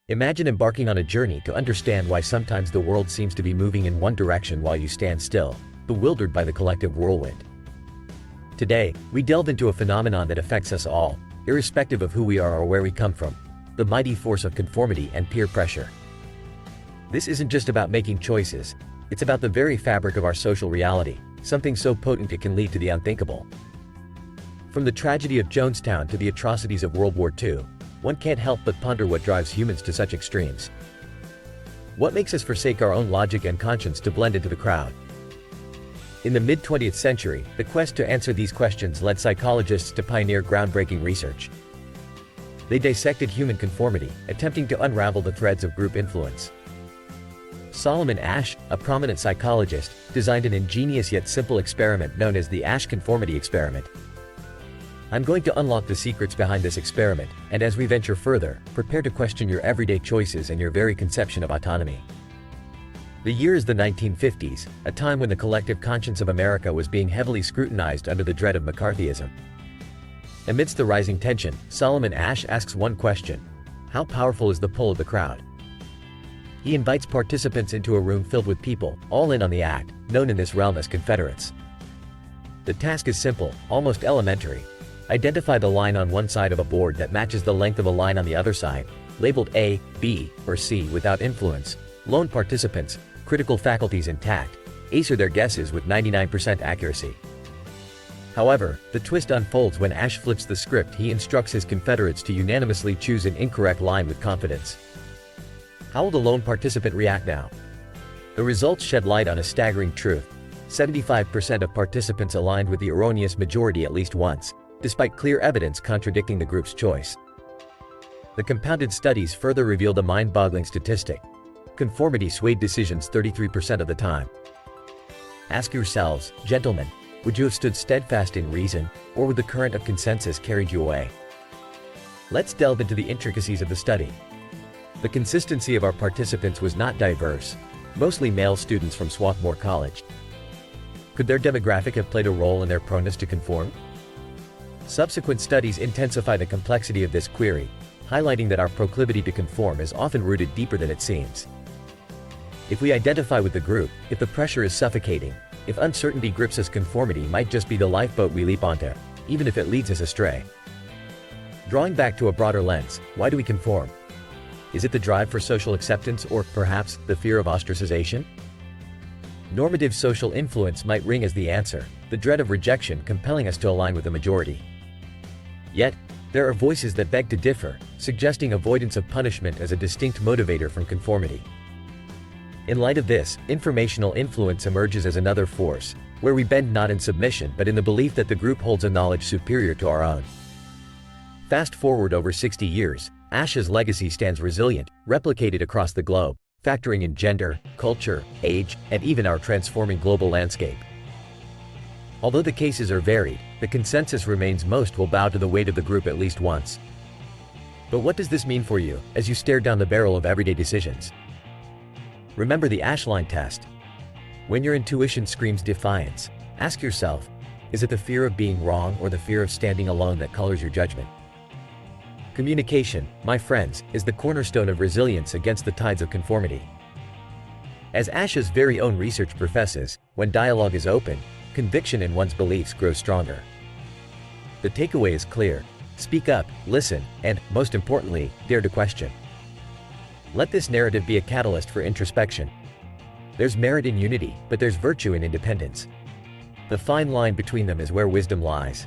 Imagine embarking on a journey to understand why sometimes the world seems to be moving in one direction while you stand still, bewildered by the collective whirlwind. Today, we delve into a phenomenon that affects us all, irrespective of who we are or where we come from: the mighty force of conformity and peer pressure. This isn't just about making choices, it's about the very fabric of our social reality, something so potent it can lead to the unthinkable. From the tragedy of Jonestown to the atrocities of World War II, one can't help but ponder what drives humans to such extremes. What makes us forsake our own logic and conscience to blend into the crowd? In the mid-20th century, the quest to answer these questions led psychologists to pioneer groundbreaking research. They dissected human conformity, attempting to unravel the threads of group influence. Solomon Asch, a prominent psychologist, designed an ingenious yet simple experiment known as the Asch conformity experiment. I'm going to unlock the secrets behind this experiment, and as we venture further, prepare to question your everyday choices and your very conception of autonomy. The year is the 1950s, a time when the collective conscience of America was being heavily scrutinized under the dread of McCarthyism. Amidst the rising tension, Solomon Asch asks one question: how powerful is the pull of the crowd? He invites participants into a room filled with people, all in on the act, known in this realm as Confederates. The task is simple, almost elementary. Identify the line on one side of a board that matches the length of a line on the other side, labeled A, B, or C without influence. Lone participants, critical faculties intact, answer their guesses with 99% accuracy. However, the twist unfolds when Asch flips the script. He instructs his Confederates to unanimously choose an incorrect line with confidence. How will the lone participant react now? The results shed light on a staggering truth. 75% of participants aligned with the erroneous majority at least once, despite clear evidence contradicting the group's choice. The compounded studies further revealed a mind-boggling statistic: conformity swayed decisions 33% of the time. Ask yourselves, gentlemen, would you have stood steadfast in reason, or would the current of consensus carried you away? Let's delve into the intricacies of the study. The consistency of our participants was not diverse, mostly male students from Swarthmore College. Could their demographic have played a role in their proneness to conform? Subsequent studies intensify the complexity of this query, highlighting that our proclivity to conform is often rooted deeper than it seems. If we identify with the group, if the pressure is suffocating, if uncertainty grips us, conformity might just be the lifeboat we leap onto, even if it leads us astray. Drawing back to a broader lens, why do we conform? Is it the drive for social acceptance, or perhaps the fear of ostracization? Normative social influence might ring as the answer, the dread of rejection compelling us to align with the majority. Yet, there are voices that beg to differ, suggesting avoidance of punishment as a distinct motivator from conformity. In light of this, informational influence emerges as another force, where we bend not in submission but in the belief that the group holds a knowledge superior to our own. Fast forward over 60 years, Asch's legacy stands resilient, replicated across the globe, factoring in gender, culture, age, and even our transforming global landscape. Although the cases are varied, the consensus remains most will bow to the weight of the group at least once. But what does this mean for you, as you stare down the barrel of everyday decisions? Remember the Asch line test. When your intuition screams defiance, ask yourself, is it the fear of being wrong or the fear of standing alone that colors your judgment? Communication, my friends, is the cornerstone of resilience against the tides of conformity. As Asch's very own research professes, when dialogue is open, conviction in one's beliefs grows stronger. The takeaway is clear: speak up, listen, and, most importantly, dare to question. Let this narrative be a catalyst for introspection. There's merit in unity, but there's virtue in independence. The fine line between them is where wisdom lies.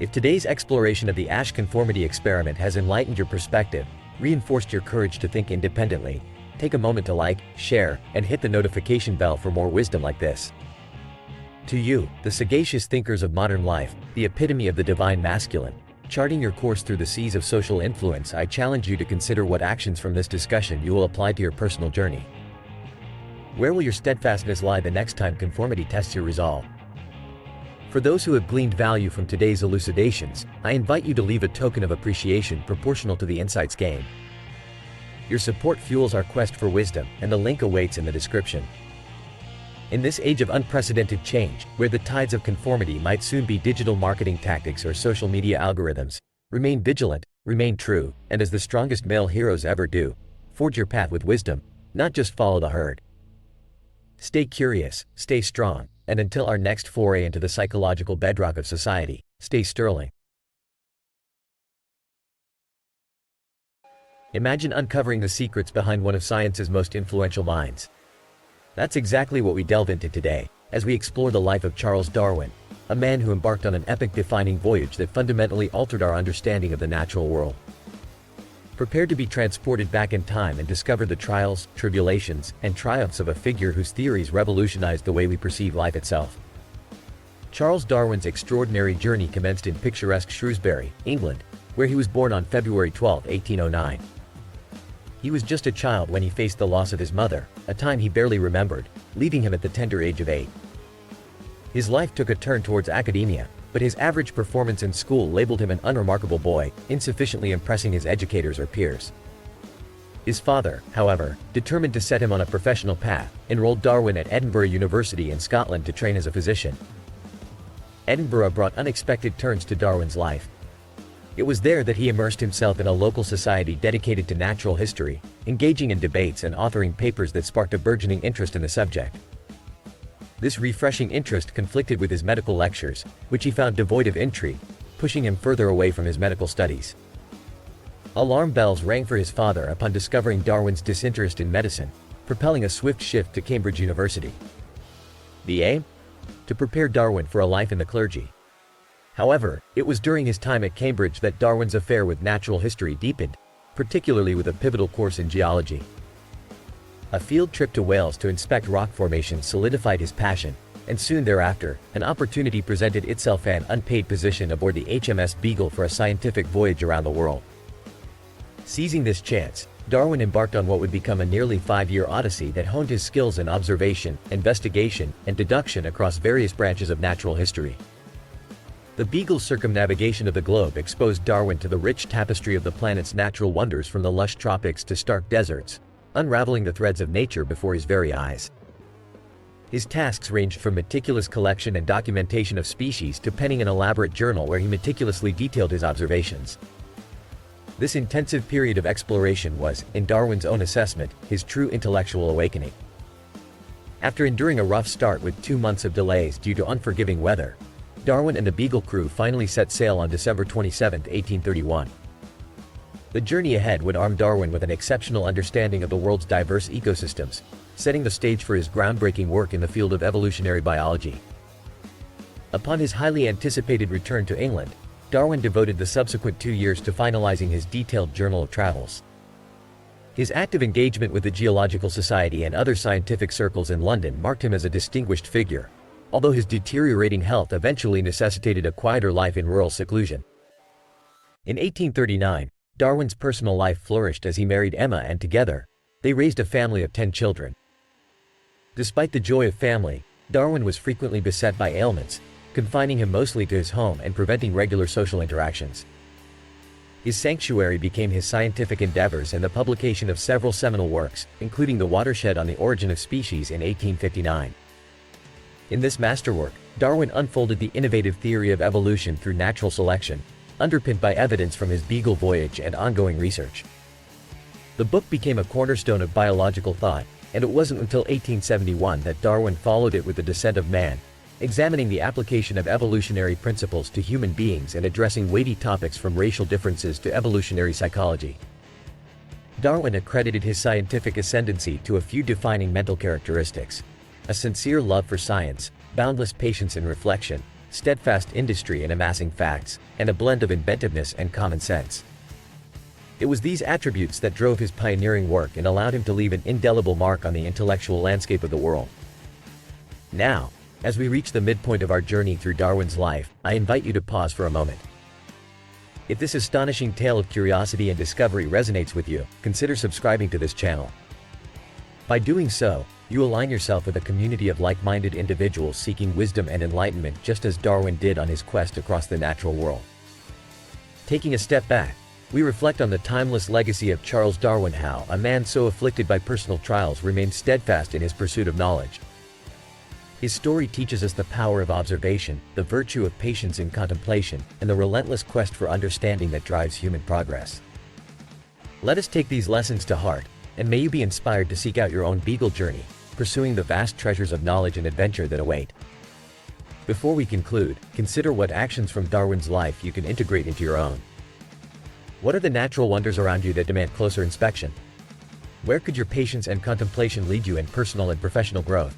If today's exploration of the Asch conformity experiment has enlightened your perspective, reinforced your courage to think independently, take a moment to like, share, and hit the notification bell for more wisdom like this. To you, the sagacious thinkers of modern life, the epitome of the divine masculine, charting your course through the seas of social influence, I challenge you to consider what actions from this discussion you will apply to your personal journey. Where will your steadfastness lie the next time conformity tests your resolve? For those who have gleaned value from today's elucidations, I invite you to leave a token of appreciation proportional to the insights gained. Your support fuels our quest for wisdom, and the link awaits in the description. In this age of unprecedented change, where the tides of conformity might soon be digital marketing tactics or social media algorithms, remain vigilant, remain true, and as the strongest male heroes ever do, forge your path with wisdom, not just follow the herd. Stay curious, stay strong, and until our next foray into the psychological bedrock of society, stay sterling. Imagine uncovering the secrets behind one of science's most influential minds. That's exactly what we delve into today, as we explore the life of Charles Darwin, a man who embarked on an epic-defining voyage that fundamentally altered our understanding of the natural world. Prepare to be transported back in time and discover the trials, tribulations, and triumphs of a figure whose theories revolutionized the way we perceive life itself. Charles Darwin's extraordinary journey commenced in picturesque Shrewsbury, England, where he was born on February 12, 1809. He was just a child when he faced the loss of his mother, a time he barely remembered, leaving him at the tender age of 8. His life took a turn towards academia, but his average performance in school labeled him an unremarkable boy, insufficiently impressing his educators or peers. His father, however, determined to set him on a professional path, enrolled Darwin at Edinburgh University in Scotland to train as a physician. Edinburgh brought unexpected turns to Darwin's life. It was there that he immersed himself in a local society dedicated to natural history, engaging in debates and authoring papers that sparked a burgeoning interest in the subject. This refreshing interest conflicted with his medical lectures, which he found devoid of intrigue, pushing him further away from his medical studies. Alarm bells rang for his father upon discovering Darwin's disinterest in medicine, propelling a swift shift to Cambridge University. The aim? To prepare Darwin for a life in the clergy. However, it was during his time at Cambridge that Darwin's affair with natural history deepened, particularly with a pivotal course in geology. A field trip to Wales to inspect rock formations solidified his passion, and soon thereafter, an opportunity presented itself: an unpaid position aboard the HMS Beagle for a scientific voyage around the world. Seizing this chance, Darwin embarked on what would become a nearly 5-year odyssey that honed his skills in observation, investigation, and deduction across various branches of natural history. The Beagle's circumnavigation of the globe exposed Darwin to the rich tapestry of the planet's natural wonders, from the lush tropics to stark deserts, unraveling the threads of nature before his very eyes. His tasks ranged from meticulous collection and documentation of species to penning an elaborate journal where he meticulously detailed his observations. This intensive period of exploration was, in Darwin's own assessment, his true intellectual awakening. After enduring a rough start with 2 months of delays due to unforgiving weather, Darwin and the Beagle crew finally set sail on December 27, 1831. The journey ahead would arm Darwin with an exceptional understanding of the world's diverse ecosystems, setting the stage for his groundbreaking work in the field of evolutionary biology. Upon his highly anticipated return to England, Darwin devoted the subsequent 2 years to finalizing his detailed journal of travels. His active engagement with the Geological Society and other scientific circles in London marked him as a distinguished figure, although his deteriorating health eventually necessitated a quieter life in rural seclusion. In 1839, Darwin's personal life flourished as he married Emma, and together, they raised a family of 10 children. Despite the joy of family, Darwin was frequently beset by ailments, confining him mostly to his home and preventing regular social interactions. His sanctuary became his scientific endeavors and the publication of several seminal works, including The Watershed on the Origin of Species in 1859. In this masterwork, Darwin unfolded the innovative theory of evolution through natural selection, underpinned by evidence from his Beagle voyage and ongoing research. The book became a cornerstone of biological thought, and it wasn't until 1871 that Darwin followed it with The Descent of Man, examining the application of evolutionary principles to human beings and addressing weighty topics from racial differences to evolutionary psychology. Darwin accredited his scientific ascendancy to a few defining mental characteristics: a sincere love for science, boundless patience in reflection, steadfast industry in amassing facts, and a blend of inventiveness and common sense. It was these attributes that drove his pioneering work and allowed him to leave an indelible mark on the intellectual landscape of the world. Now, as we reach the midpoint of our journey through Darwin's life, I invite you to pause for a moment. If this astonishing tale of curiosity and discovery resonates with you, consider subscribing to this channel. By doing so, you align yourself with a community of like-minded individuals seeking wisdom and enlightenment, just as Darwin did on his quest across the natural world. Taking a step back, we reflect on the timeless legacy of Charles Darwin, how a man so afflicted by personal trials remained steadfast in his pursuit of knowledge. His story teaches us the power of observation, the virtue of patience in contemplation, and the relentless quest for understanding that drives human progress. Let us take these lessons to heart, and may you be inspired to seek out your own beagle journey, pursuing the vast treasures of knowledge and adventure that await. Before we conclude, consider what actions from Darwin's life you can integrate into your own. What are the natural wonders around you that demand closer inspection? Where could your patience and contemplation lead you in personal and professional growth?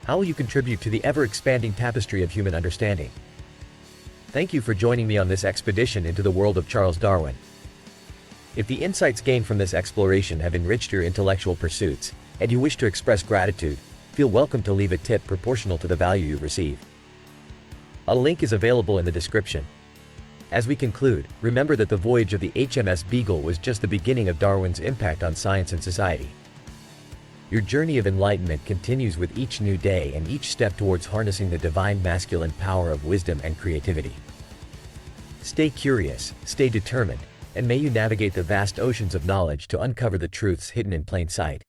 How will you contribute to the ever-expanding tapestry of human understanding? Thank you for joining me on this expedition into the world of Charles Darwin. If the insights gained from this exploration have enriched your intellectual pursuits, and you wish to express gratitude, feel welcome to leave a tip proportional to the value you receive. A link is available in the description. As we conclude, remember that the voyage of the HMS Beagle was just the beginning of Darwin's impact on science and society. Your journey of enlightenment continues with each new day and each step towards harnessing the divine masculine power of wisdom and creativity. Stay curious, stay determined, and may you navigate the vast oceans of knowledge to uncover the truths hidden in plain sight.